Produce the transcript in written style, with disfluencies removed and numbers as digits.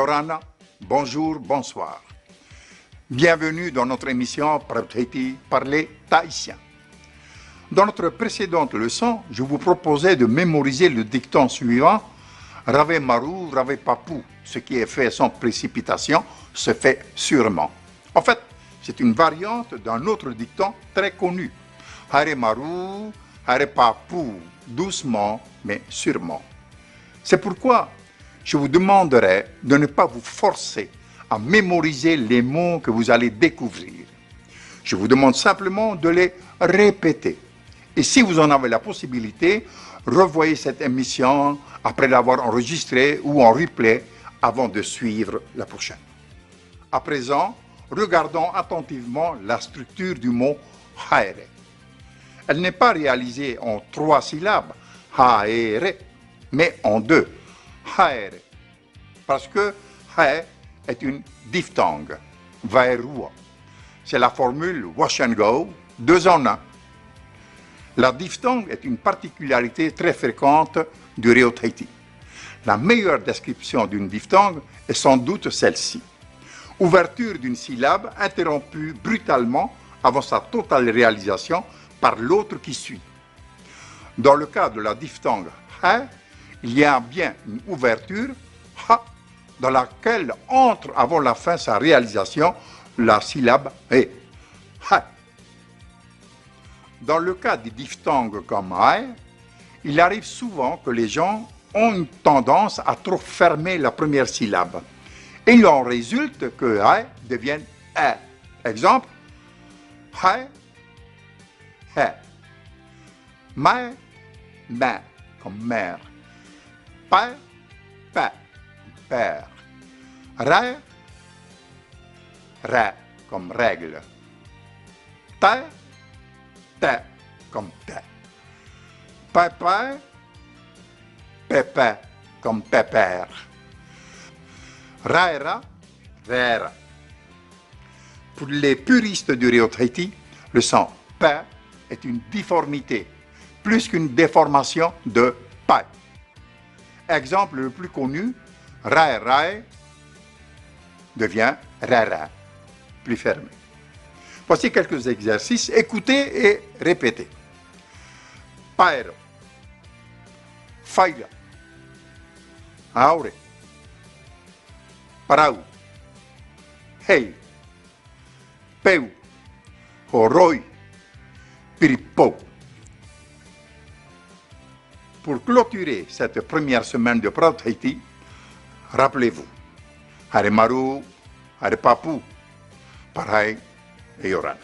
Yorana, bonjour, bonsoir. Bienvenue dans notre émission Prabhuti par les Tahitiens. Dans notre précédente leçon, je vous proposais de mémoriser le dicton suivant « Rave Maru, Rave Papu », ce qui est fait sans précipitation, se fait sûrement. En fait, c'est une variante d'un autre dicton très connu. « Hare Maru, Hare Papu », doucement mais sûrement. C'est pourquoi je vous demanderai de ne pas vous forcer à mémoriser les mots que vous allez découvrir. Je vous demande simplement de les répéter. Et si vous en avez la possibilité, revoyez cette émission après l'avoir enregistrée ou en replay avant de suivre la prochaine. À présent, regardons attentivement la structure du mot « haere ». Elle n'est pas réalisée en 3 syllabes, « haere », mais en 2, « haere », parce que « hae » est une diphtongue, « vaerua ». C'est la formule « wash and go », 2 en 1. La diphtongue est une particularité très fréquente du Reo Tahiti. La meilleure description d'une diphtongue est sans doute celle-ci. Ouverture d'une syllabe interrompue brutalement avant sa totale réalisation par l'autre qui suit. Dans le cas de la diphtongue « ha », il y a bien une ouverture « ha » dans laquelle entre avant la fin sa réalisation la syllabe « e ». Ha. Dans le cas des diphtongues comme « ae », il arrive souvent que les gens ont une tendance à trop fermer la première syllabe. Et il en résulte que « ae » devienne « e ». Exemple, « hae », « he ». « Mae », « me » comme mère. « Pae », « pe » père. « Rae », « re » comme règle. « Tae », « te » comme te. « Pepe », « pepe » comme pépère. « Raera », « vera ». Pour les puristes du Reo Tahiti, le son « pe » est une difformité, plus qu'une déformation de « pae ». Exemple le plus connu, « rae rae » devient « rara », plus fermé. Voici quelques exercices, écoutez et répétez. Paero, faila, aure, parau, hei, peu, horoi, piripau. Pour clôturer cette première semaine de Prabhuti Tahiti, rappelez-vous, Hare Maru, Hare Papu, Parhai et Yorana.